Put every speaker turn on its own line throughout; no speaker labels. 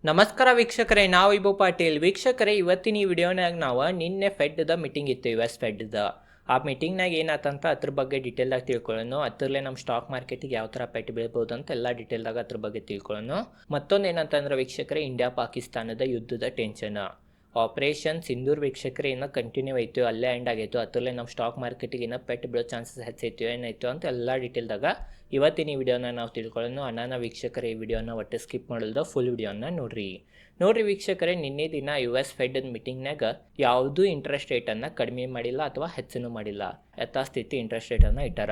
ನಮಸ್ಕಾರ ವೀಕ್ಷಕರೇ, ನಾವು ಇಬು ಪಾಟೀಲ್. ವೀಕ್ಷಕರೇ, ಇವತ್ತಿನ ಈ ವಿಡಿಯೋನಾಗ ನಾವು ನಿನ್ನೆ ಫೆಡ್ದ ಮೀಟಿಂಗ್ ಇತ್ತು, US ಫೆಡ್ದ. ಆ ಮೀಟಿಂಗ್ನಾಗ ಏನಾತಂತ ಅದ್ರ ಬಗ್ಗೆ ಡೀಟೇಲ್ದಾಗ ತಿಳ್ಕೊಳ್ಳೋಣ. ಅದರಲ್ಲೇ ನಮ್ಮ ಸ್ಟಾಕ್ ಮಾರ್ಕೆಟಿಗೆ ಯಾವ ಥರ ಪೆಟ್ಟು ಬೀಳ್ಬೋದು ಅಂತ ಎಲ್ಲ ಡೀಟೇಲ್ದಾಗ ಅದ್ರ ಬಗ್ಗೆ ತಿಳ್ಕೊಳ್ಳೋಣ. ಮತ್ತೊಂದು ಏನಂತಂದ್ರೆ ವೀಕ್ಷಕರೇ, ಇಂಡಿಯಾ ಪಾಕಿಸ್ತಾನದ ಯುದ್ಧದ ಟೆನ್ಷನ್. ಆಪರೇಷನ್ ಸಿಂಧೂರ್ ವೀಕ್ಷಕರೇ ಇನ್ನೂ ಕಂಟಿನ್ಯೂ ಆಯಿತು, ಅಲ್ಲೇ ಎಂಡ್ ಆಗಿತ್ತು. ಅದರಲ್ಲೇ ನಮ್ಮ ಸ್ಟಾಕ್ ಮಾರ್ಕೆಟಿಗೆ ಇನ್ನೂ ಪೆಟ್ಟು ಬೀಳೋ ಚಾನ್ಸಸ್ ಹೆಚ್ಚೈತು, ಏನಾಯಿತು ಅಂತ ಎಲ್ಲ ಡೀಟೇಲ್ದಾಗ ಇವತ್ತಿನ ಈ ವಿಡಿಯೋನ ನಾವು ತಿಳ್ಕೊಳ್ಳೋಣ. ಅನಾನ ವೀಕ್ಷಕರೇ, ಈ ವಿಡಿಯೋನ ಒಟ್ಟು ಸ್ಕಿಪ್ ಮಾಡಲ್ದ ಫುಲ್ ವಿಡಿಯೋನ ನೋಡ್ರಿ ವೀಕ್ಷಕರೇ. ನಿನ್ನೆ ದಿನ US ಫೆಡ್ ಮೀಟಿಂಗ್ನಾಗ ಯಾವುದೂ ಇಂಟ್ರೆಸ್ಟ್ ರೇಟನ್ನು ಕಡಿಮೆ ಮಾಡಿಲ್ಲ ಅಥವಾ ಹೆಚ್ಚನ್ನು ಮಾಡಿಲ್ಲ, ಯಥಾಸ್ಥಿತಿ ಇಂಟ್ರೆಸ್ಟ್ ರೇಟನ್ನು ಇಟ್ಟಾರ.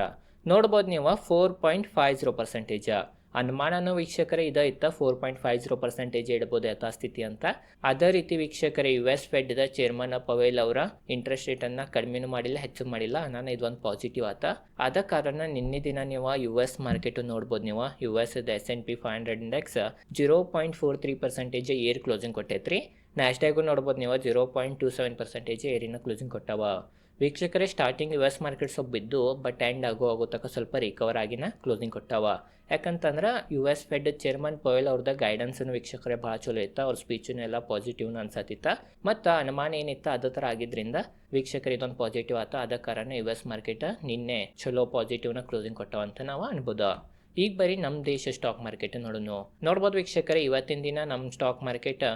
ನೋಡ್ಬೋದು ನೀವು 4.50%. ಅನುಮಾನನೂ ವೀಕ್ಷಕರೇ ಇದ ಇತ್ತ 4.50% ಇಡ್ಬೋದು ಯಥಾಸ್ಥಿತಿ ಅಂತ. ಅದೇ ರೀತಿ ವೀಕ್ಷಕರೇ, US ಫೆಡ್ದ ಚೇರ್ಮನ್ ಪವೇಲ್ ಅವರ ಇಂಟ್ರೆಸ್ಟ್ ರೇಟನ್ನು ಕಡಿಮೆನೂ ಮಾಡಿಲ್ಲ, ಹೆಚ್ಚು ಮಾಡಿಲ್ಲ. ನಾನು ಇದೊಂದು ಪಾಸಿಟಿವ್ ಆತ. ಆದ ಕಾರಣ ನಿನ್ನೆ ದಿನ ನೀವು US ಮಾರ್ಕೆಟು ನೋಡ್ಬೋದು. ನೀವು US S&P 500 ಇಂಡೆಕ್ಸ್ 0.43% ಏರ್ ಕ್ಲೋಸಿಂಗ್ ಕೊಟ್ಟೈತ್ರಿ. ನ್ಯಾಸ್ಡ್ಯಾಗು ನೋಡ್ಬೋದು ನೀವು 0.27% ಏರಿನ ಕ್ಲೋಸಿಂಗ್ ಕೊಟ್ಟವ. ವೀಕ್ಷಕರೇ, ಸ್ಟಾರ್ಟಿಂಗ್ US ಮಾರ್ಕೆಟ್ ಸ್ವಲ್ಪ ಬಿದ್ದು, ಬಟ್ ಎಂಡ್ ಆಗೋ ತಕ್ಕ ಸ್ವಲ್ಪ ರಿಕವರ್ ಆಗಿನ ಕ್ಲೋಸಿಂಗ್ ಕೊಟ್ಟವ. ಯಾಕಂತಂದ್ರೆ US ಫೆಡ್ ಚೇರ್ಮನ್ ಪವೇಲ್ ಅವ್ರದ್ದು ಗೈಡೆನ್ಸನ್ನು ವೀಕ್ಷಕರೇ ಭಾಳ ಚಲೋ ಇತ್ತು. ಅವ್ರ ಸ್ಪೀಚನ್ನು ಎಲ್ಲ ಪಾಸಿಟಿವ್ನ ಅನ್ಸತ್ತಿತ್ತ. ಮತ್ತು ಅನುಮಾನ ಏನಿತ್ತು ಅದೇ ಥರ ಆಗಿದ್ದರಿಂದ ವೀಕ್ಷಕರು ಇದೊಂದು ಪಾಸಿಟಿವ್ ಆತ. ಆದ ಕಾರಣ US ಮಾರ್ಕೆಟ್ ನಿನ್ನೆ ಚಲೋ ಪಾಸಿಟಿವ್ನ ಕ್ಲೋಸಿಂಗ್ ಕೊಟ್ಟವಂತ ನಾವು ಅನ್ಬೋದು. ಈಗ ಬರೀ ನಮ್ಮ ದೇಶ ಸ್ಟಾಕ್ ಮಾರ್ಕೆಟ್ ನೋಡ್ಬೋದು ವೀಕ್ಷಕರೇ. ಇವತ್ತಿನ ದಿನ ನಮ್ಮ ಸ್ಟಾಕ್ ಮಾರ್ಕೆಟ್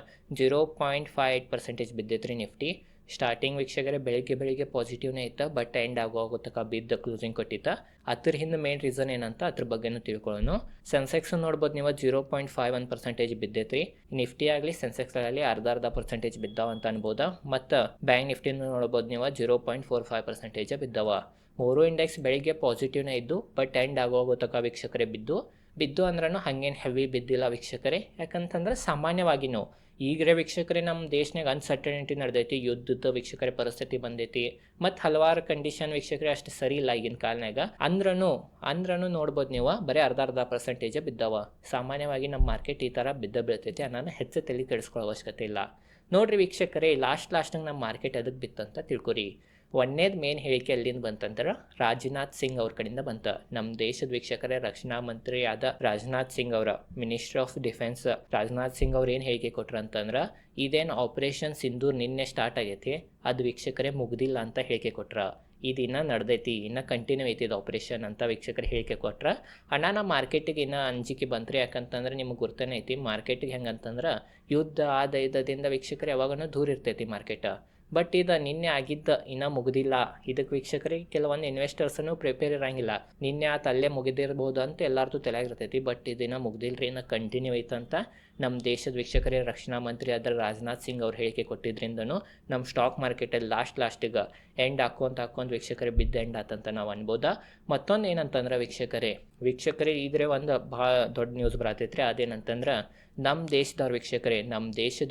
0.58% ಬಿದ್ದೈತ್ರಿ ನಿಫ್ಟಿ. ಸ್ಟಾರ್ಟಿಂಗ್ ವೀಕ್ಷಕರೇ ಬೆಳಿಗ್ಗೆ ಪಾಸಿಟಿವ್ನೇ ಇತ್ತು, ಬಟ್ ಎಂಡ್ ಆಗೋತಕ್ಕ ಬಿದ್ದ ಕ್ಲೋಸಿಂಗ್ ಕೊಟ್ಟಿತ್ತು. ಅದ್ರ ಹಿಂದೆ ಮೇನ್ ರೀಸನ್ ಏನಂತ ಅದ್ರ ಬಗ್ಗೆನೂ ತಿಳ್ಕೊಳ್ಳೋಣ. ಸೆನ್ಸೆಕ್ಸ್ ನೋಡ್ಬೋದು ನೀವು 0.51% ಬಿದ್ದೈತ್ರಿ. ನಿಫ್ಟಿ ಆಗಲಿ ಸೆನ್ಸೆಕ್ಸ್ ಆಗಲಿ ಅರ್ಧ% ಬಿದ್ದಾವ ಅಂತ ಅನ್ಬೋದು. ಮತ್ತು ಬ್ಯಾಂಕ್ ನಿಫ್ಟಿನೂ ನೋಡ್ಬೋದು ನೀವು 0.45% ಬಿದ್ದಾವ. ಮೂರು ಇಂಡೆಕ್ಸ್ ಬೆಳಿಗ್ಗೆ ಪಾಸಿಟಿವ್ನೇ ಇದ್ದು, ಬಟ್ ಎಂಡ್ ಆಗೋತಕ್ಕ ವೀಕ್ಷಕರೇ ಬಿದ್ದು ಅಂದ್ರೂ ಹಾಗೇನು ಹೆವಿ ಬಿದ್ದಿಲ್ಲ ವೀಕ್ಷಕರೇ. ಯಾಕಂತಂದ್ರೆ ಸಾಮಾನ್ಯವಾಗಿನೂ ಈಗರೇ ವೀಕ್ಷಕರೇ ನಮ್ಮ ದೇಶನಾಗ ಅನ್ಸರ್ಟನಿಟಿ ನಡೆದೈತಿ, ಯುದ್ಧದ ವೀಕ್ಷಕರೇ ಪರಿಸ್ಥಿತಿ ಬಂದೈತಿ, ಮತ್ತು ಹಲವಾರು ಕಂಡೀಷನ್ ವೀಕ್ಷಕರೇ ಅಷ್ಟು ಸರಿ ಇಲ್ಲ ಈಗಿನ ಕಾಲನಾಗ. ಅಂದ್ರೂ ನೋಡ್ಬೋದು ನೀವು ಬರೀ ಅರ್ಧ% ಬಿದ್ದಾವ. ಸಾಮಾನ್ಯವಾಗಿ ನಮ್ಮ ಮಾರ್ಕೆಟ್ ಈ ಥರ ಬೀಳ್ತೈತಿ. ನಾನು ಹೆಚ್ಚು ತಲೆ ಕೆಡಿಸ್ಕೊಳ್ಳೋ ಅವಶ್ಯಕತೆ ಇಲ್ಲ. ನೋಡ್ರಿ ವೀಕ್ಷಕರೇ, ಲಾಸ್ಟ್ನಾಗ ನಮ್ಮ ಮಾರ್ಕೆಟ್ ಅದಕ್ಕೆ ಬಿತ್ತಂತ ತಿಳ್ಕೊರಿ. ಒಂದೇದು ಮೇನ್ ಹೇಳಿಕೆ ಎಲ್ಲಿಂದ ಬಂತಂದ್ರೆ ರಾಜನಾಥ್ ಸಿಂಗ್ ಅವ್ರ ಕಡೆಯಿಂದ ಬಂತ. ನಮ್ಮ ದೇಶದ ವೀಕ್ಷಕರೇ ರಕ್ಷಣಾ ಮಂತ್ರಿ ಆದ ರಾಜನಾಥ್ ಸಿಂಗ್ ಅವರ ministry of defence Rajnath Singh ಅವ್ರು ಏನು ಹೇಳಿಕೆ ಕೊಟ್ರು ಅಂತಂದ್ರೆ, ಇದೇನು ಆಪರೇಷನ್ ಸಿಂಧೂರ್ ನಿನ್ನೆ ಸ್ಟಾರ್ಟ್ ಆಗೈತಿ, ಅದು ವೀಕ್ಷಕರೇ ಮುಗ್ದಿಲ್ಲ ಅಂತ ಹೇಳಿಕೆ ಕೊಟ್ರ. ಇದು ಇನ್ನೂ ನಡೆದೈತಿ, ಇನ್ನೂ ಕಂಟಿನ್ಯೂ ಐತಿ ಇದು ಆಪರೇಷನ್ ಅಂತ ವೀಕ್ಷಕರು ಹೇಳಿಕೆ ಕೊಟ್ರ. ನಮ್ಮ ಮಾರ್ಕೆಟಿಗೆ ಇನ್ನೂ ಅಂಜಿಕೆ ಬಂತ್ರಿ. ಯಾಕಂತಂದ್ರೆ ನಿಮಗೆ ಗುರ್ತನೇ ಐತಿ ಮಾರ್ಕೆಟಿಗೆ ಹೆಂಗಂತಂದ್ರೆ ಯುದ್ಧ ಆದ ವೀಕ್ಷಕರು ಯಾವಾಗನೂ ದೂರ ಇರ್ತೈತಿ ಮಾರ್ಕೆಟ್. ಬಟ್ ಇದು ನಿನ್ನೆ ಆಗಿದ್ದ ಇನ್ನೂ ಮುಗಿದಿಲ್ಲ. ಇದಕ್ಕೆ ವೀಕ್ಷಕರಿಗೆ ಕೆಲವೊಂದು ಇನ್ವೆಸ್ಟರ್ಸನ್ನು ಪ್ರಿಪೇರ್ ಇರೋಂಗಿಲ್ಲ. ನಿನ್ನೆ ಅಲ್ಲೇ ಮುಗಿದಿರ್ಬೋದು ಅಂತ ಎಲ್ಲರದು ತಲೆಯಾಗಿರ್ತೈತಿ. ಬಟ್ ಇದನ್ನು ಮುಗ್ದಿಲ್ರಿ, ಇನ್ನೂ ಕಂಟಿನ್ಯೂ ಐತಂತ ನಮ್ಮ ದೇಶದ ವೀಕ್ಷಕರೇ ರಕ್ಷಣಾ ಮಂತ್ರಿ ಆದ ರಾಜನಾಥ್ ಸಿಂಗ್ ಅವ್ರು ಹೇಳಿಕೆ ಕೊಟ್ಟಿದ್ರಿಂದನೂ ನಮ್ಮ ಸ್ಟಾಕ್ ಮಾರ್ಕೆಟಲ್ಲಿ ಲಾಸ್ಟಿಗೆ ಎಂಡ್ ಹಾಕೊಂತ ವೀಕ್ಷಕರೇ ಬಿದ್ದು ಎಂಡ್ ಆತಂತ ನಾವು ಅನ್ಬೋದಾ. ಮತ್ತೊಂದು ಏನಂತಂದ್ರೆ ವೀಕ್ಷಕರೇ ಇದ್ರೆ ಒಂದು ಭಾಳ ದೊಡ್ಡ ನ್ಯೂಸ್ ಬರತೈತ್ರಿ. ಅದೇನಂತಂದ್ರೆ ನಮ್ಮ ದೇಶದ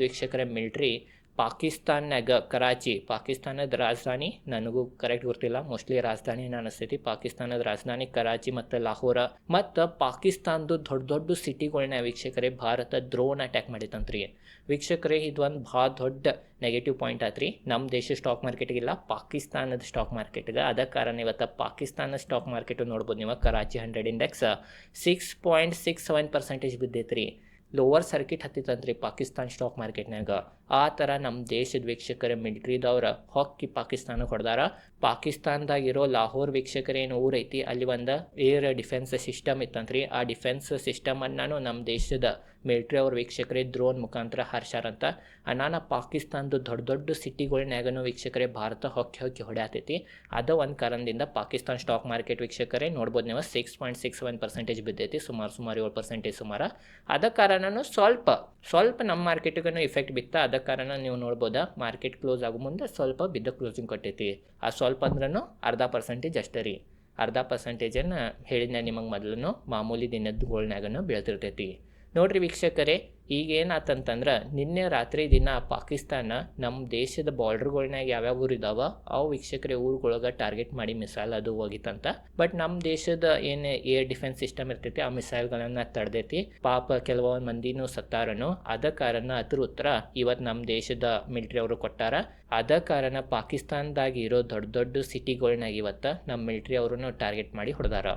ವೀಕ್ಷಕರೇ ಮಿಲ್ಟ್ರಿ ಪಾಕಿಸ್ತಾನ್ಯಾಗ ಕರಾಚಿ, ಪಾಕಿಸ್ತಾನದ ರಾಜಧಾನಿ ನನಗೂ ಕರೆಕ್ಟ್ ಗೊತ್ತಿಲ್ಲ, ಮೋಸ್ಟ್ಲಿ ರಾಜಧಾನಿ ಅನಿಸ್ತೈತಿ. ಪಾಕಿಸ್ತಾನದ ರಾಜಧಾನಿ ಕರಾಚಿ ಮತ್ತು ಲಾಹೋರ ಮತ್ತು ಪಾಕಿಸ್ತಾನದ ದೊಡ್ಡ ಸಿಟಿಗಳನ್ನ ವೀಕ್ಷಕರೇ ಭಾರತ ಡ್ರೋನ್ ಅಟ್ಯಾಕ್ ಮಾಡಿತಂತ್ರಿ. ವೀಕ್ಷಕರೇ ಇದೊಂದು ಭಾಳ ದೊಡ್ಡ ನೆಗೆಟಿವ್ ಪಾಯಿಂಟ್ ಆತ್ರಿ ನಮ್ಮ ದೇಶ ಸ್ಟಾಕ್ ಮಾರ್ಕೆಟಿಗಿಲ್ಲ, ಪಾಕಿಸ್ತಾನದ ಸ್ಟಾಕ್ ಮಾರ್ಕೆಟ್ಗೆ. ಅದ ಕಾರಣ ಇವತ್ತು ಪಾಕಿಸ್ತಾನದ ಸ್ಟಾಕ್ ಮಾರ್ಕೆಟು ನೋಡ್ಬೋದು ನೀವು ಕರಾಚಿ 100 ಇಂಡೆಕ್ಸ್ 6.67% ಬಿದ್ದೈತ್ರಿ. ಲೋವರ್ ಸರ್ಕಿಟ್ ಹತ್ತಿತ್ತಂತ್ರಿ ಪಾಕಿಸ್ತಾನ ಸ್ಟಾಕ್ ಮಾರ್ಕೆಟ್ನಾಗ. ಆ ಥರ ನಮ್ಮ ದೇಶದ ವೀಕ್ಷಕರ ಮಿಲಿಟ್ರಿದವ್ರ ಹೊಕ್ಕಿ ಪಾಕಿಸ್ತಾನಕ್ಕೆ ಹೊಡೆದಾರ. ಪಾಕಿಸ್ತಾನದಾಗಿರೋ ಲಾಹೋರ್ ವೀಕ್ಷಕರೇನು ಊರೈತಿ, ಅಲ್ಲಿ ಒಂದು ಏರ್ ಡಿಫೆನ್ಸ್ ಸಿಸ್ಟಮ್ ಇತ್ತಂತ್ರಿ. ಆ ಡಿಫೆನ್ಸ್ ಸಿಸ್ಟಮನ್ನು ನಮ್ಮ ದೇಶದ ಮಿಲಿಟ್ರಿ ಅವ್ರ ವೀಕ್ಷಕರೇ ಡ್ರೋನ್ ಮುಖಾಂತರ ಹಾರಿಸ್ಯಾರಂತ. ಪಾಕಿಸ್ತಾನದ ದೊಡ್ಡ ಸಿಟಿಗಳನ್ನಾಗನೂ ವೀಕ್ಷಕರೇ ಭಾರತ ಹೊಕ್ಕಿ ಹೊಡ್ಯಾತೈತಿ. ಅದು ಒಂದು ಕಾರಣದಿಂದ ಪಾಕಿಸ್ತಾನ ಸ್ಟಾಕ್ ಮಾರ್ಕೆಟ್ ವೀಕ್ಷಕರೇ ನೋಡ್ಬೋದು ನೀವು 6.61% ಬಿದ್ದೈತಿ, ಸುಮಾರು 7% ಸುಮಾರು. ಅದ ಕಾರಣನೂ ಸ್ವಲ್ಪ ನಮ್ಮ ಮಾರ್ಕೆಟಿಗೂ ಇಫೆಕ್ಟ್ ಬಿತ್ತ. ಅದ ಕಾರಣ ನೀವು ನೋಡ್ಬೋದಾ ಮಾರ್ಕೆಟ್ ಕ್ಲೋಸ್ ಆಗೋ ಮುಂದೆ ಸ್ವಲ್ಪ ಬಿದ್ದ ಕ್ಲೋಸಿಂಗ್ ಕೊಟ್ಟೈತಿ. ಆ ಸ್ವಲ್ಪ ಅಂದ್ರೂ ಅರ್ಧ% ಅಷ್ಟೇ ರೀ. ಅರ್ಧ% ಹೇಳಿದ್ನ ನಿಮಗೆ ಮೊದಲು ಮಾಮೂಲಿ ದಿನದಗಳನ್ನಾಗನೂ ಬೀಳ್ತಿರ್ತೈತಿ. ನೋಡ್ರಿ ವೀಕ್ಷಕರೇ, ಈಗೇನಾತಂತಂದ್ರೆ ನಿನ್ನೆ ರಾತ್ರಿ ದಿನ ಪಾಕಿಸ್ತಾನ ನಮ್ಮ ದೇಶದ ಬಾರ್ಡರ್ಗಳ್ನಾಗ ಯಾವ್ಯಾವ ಊರು ಇದಾವ ಅವು ವೀಕ್ಷಕರೇ ಊರುಗಳಿಗೆ ಟಾರ್ಗೆಟ್ ಮಾಡಿ ಮಿಸೈಲ್ ಅದು ಹೋಗಿತ್ತಂತ. ಬಟ್ ನಮ್ಮ ದೇಶದ ಏನು ಏರ್ ಡಿಫೆನ್ಸ್ ಸಿಸ್ಟಮ್ ಇರ್ತೈತಿ ಆ ಮಿಸೈಲ್ಗಳನ್ನು ತಡೆದೈತಿ. ಪಾಪ ಕೆಲವೊಂದು ಮಂದಿನೂ ಸತ್ತಾರನು. ಅದ ಕಾರಣ ಅದ್ರ ಉತ್ತರ ಇವತ್ತು ನಮ್ಮ ದೇಶದ ಮಿಲಿಟ್ರಿ ಅವರು ಕೊಟ್ಟಾರ. ಅದ ಕಾರಣ ಪಾಕಿಸ್ತಾನದಾಗ ಇರೋ ದೊಡ್ಡ ಸಿಟಿಗಳ್ನಾಗ ಇವತ್ತು ನಮ್ಮ ಮಿಲಿಟ್ರಿ ಅವ್ರನ್ನು ಟಾರ್ಗೆಟ್ ಮಾಡಿ ಹೊಡೆದಾರ.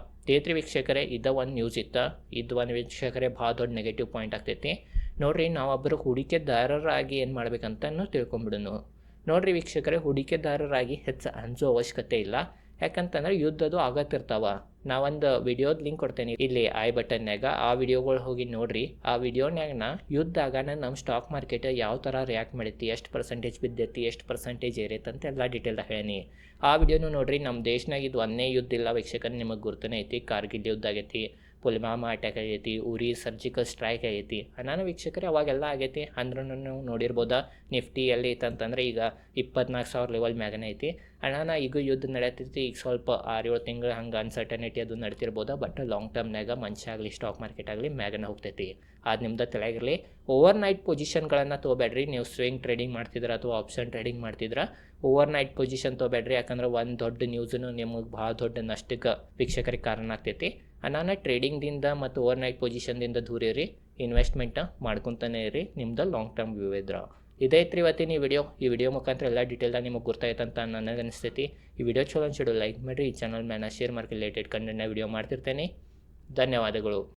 ವೀಕ್ಷಕರೇ ಇದು ಒಂದು ನ್ಯೂಸ್ ಇತ್ತು. ಇದು ಒಂದು ವೀಕ್ಷಕರೇ ಭಾಳ ದೊಡ್ಡ ನೆಗೆಟಿವ್ ಪಾಯಿಂಟ್ ಆಗ್ತೈತಿ. ನೋಡಿರಿ ನಾವೊಬ್ಬರು ಹೂಡಿಕೆದಾರರಾಗಿ ಏನು ಮಾಡ್ಬೇಕಂತನೂ ತಿಳ್ಕೊಂಬಿಡೋಣ. ನೋಡಿರಿ ವೀಕ್ಷಕರೇ, ಹೂಡಿಕೆದಾರರಾಗಿ ಹೆಚ್ಚು ಅಂಜೋ ಅವಶ್ಯಕತೆ ಇಲ್ಲ. ಯಾಕಂತಂದ್ರೆ ಯುದ್ಧದು ಆಗತ್ತಿರ್ತಾವ. ನಾವೊಂದು ವಿಡಿಯೋದ ಲಿಂಕ್ ಕೊಡ್ತೇನೆ ಇಲ್ಲಿ ಐ ಬಟನ್ಯಾಗ. ಆ ವಿಡಿಯೋಗಳು ಹೋಗಿ ನೋಡ್ರಿ. ಆ ವಿಡಿಯೋನ್ಯಾಗ ಯುದ್ಧ ಆಗಾನ ನಮ್ಮ ಸ್ಟಾಕ್ ಮಾರ್ಕೆಟ್ ಯಾವ ಥರ ರಿಯಾಕ್ಟ್ ಮಾಡೈತಿ, ಎಷ್ಟು ಪರ್ಸೆಂಟೇಜ್ ಬಿದ್ದೈತಿ, ಎಷ್ಟು ಪರ್ಸೆಂಟೇಜ್ ಏರೈತೆ ಅಂತ ಎಲ್ಲ ಡೀಟೇಲ್ದಾಗ ಹೇಳೀನಿ. ಆ ವಿಡಿಯೋನು ನೋಡ್ರಿ. ನಮ್ಮ ದೇಶನಾಗ ಇದು ಒಂದೇ ಯುದ್ಧ ಇಲ್ಲ ವೀಕ್ಷಕರೇ, ನಿಮಗೆ ಗುರ್ತನೇ ಐತಿ. ಕಾರ್ಗಿಲ್ ಯುದ್ಧ ಆಗೈತಿ, ಪುಲ್ವಾಮಾ ಅಟ್ಯಾಕ್ ಆಗೈತಿ, ಉರಿ ಸರ್ಜಿಕಲ್ ಸ್ಟ್ರೈಕ್ ಆಗೈತಿ. ನಾನು ವೀಕ್ಷಕರೇ ಅವಾಗೆಲ್ಲ ಆಗೈತಿ. ಅಂದ್ರೂ ನೀವು ನೋಡಿರ್ಬೋದ ನಿಫ್ಟಿ ಎಲ್ಲಿ ಐತಂತಂದ್ರೆ ಈಗ 24,000 ಲೆವೆಲ್ ಮ್ಯಾಗನೇ ಐತಿ. ಅಣ್ಣ ಈಗ ಯುದ್ಧ ನಡೆಯತೈತಿ. ಈಗ ಸ್ವಲ್ಪ 6-7 ತಿಂಗಳು ಹಂಗೆ ಅನ್ಸರ್ಟನಿಟಿ ಅದು ನಡ್ತಿರ್ಬೋದು. ಬಟ್ ಲಾಂಗ್ ಟರ್ಮ್ನಾಗ ಮನುಷ್ಯ ಆಗಲಿ ಸ್ಟಾಕ್ ಮಾರ್ಕೆಟ್ ಆಗಲಿ ಮ್ಯಾಗನ ಹೋಗ್ತೈತಿ. ಅದು ನಿಮ್ದು ತಲೆಯಾಗಿರಲಿ. Over night ಪೊಸಿಷನ್ಗಳನ್ನು ತೊಗೋಬೇಡ್ರಿ. ನೀವು ಸ್ವಿಂಗ್ ಟ್ರೇಡಿಂಗ್ ಮಾಡ್ತಿದ್ರೆ ಅಥವಾ ಆಪ್ಷನ್ ಟ್ರೇಡಿಂಗ್ ಮಾಡ್ತಿದ್ರೆ ಓವರ್ ನೈಟ್ ಪೊಸಿಷನ್ ತೊಗೋಬೇಡ್ರಿ. ಯಾಕಂದ್ರೆ ಒಂದು ದೊಡ್ಡ ನ್ಯೂಸನ್ನು ನಿಮಗೆ ಭಾಳ ದೊಡ್ಡ ನಷ್ಟಕ್ಕೆ ವೀಕ್ಷಕರಿಗೆ ಕಾರಣ ಆಗ್ತೈತಿ. ನಾನು ಟ್ರೇಡಿಂಗ್ದಿಂದ ಮತ್ತು ಓವರ್ ನೈಟ್ ಪೊಸಿಷನ್ದಿಂದ ದೂರ ಇರಿ. ಇನ್ವೆಸ್ಟ್ಮೆಂಟ್ ಮಾಡ್ಕೊತಾನೆ ಇರಿ. ನಿಮ್ದು ಲಾಂಗ್ ಟರ್ಮ್ ವ್ಯೂ ಇದ್ರೆ ಇದೈತ್ರಿ ಇವತ್ತಿನ ಈ ವಿಡಿಯೋ ಮುಖಾಂತರ ಎಲ್ಲ ಡೀಟೇಲ್ದಾಗ ನಿಮಗೆ ಗೊತ್ತಾಯ್ತಂತ ನನಗೆ ಅನಿಸ್ತೈತಿ. ಈ ವಿಡಿಯೋ ಚಲೋ ಅನ್ಸಿಡು ಲೈಕ್ ಮಾಡಿರಿ. ಈ ಚಾನಲ್ ಮೇಲೆ ಶೇರ್ ಮಾಡಿ ರಿಲೇಟೆಡ್ ಕಂಟೆಂಟ್ನ ವಿಡಿಯೋ ಮಾಡ್ತಿರ್ತೇನೆ. ಧನ್ಯವಾದಗಳು.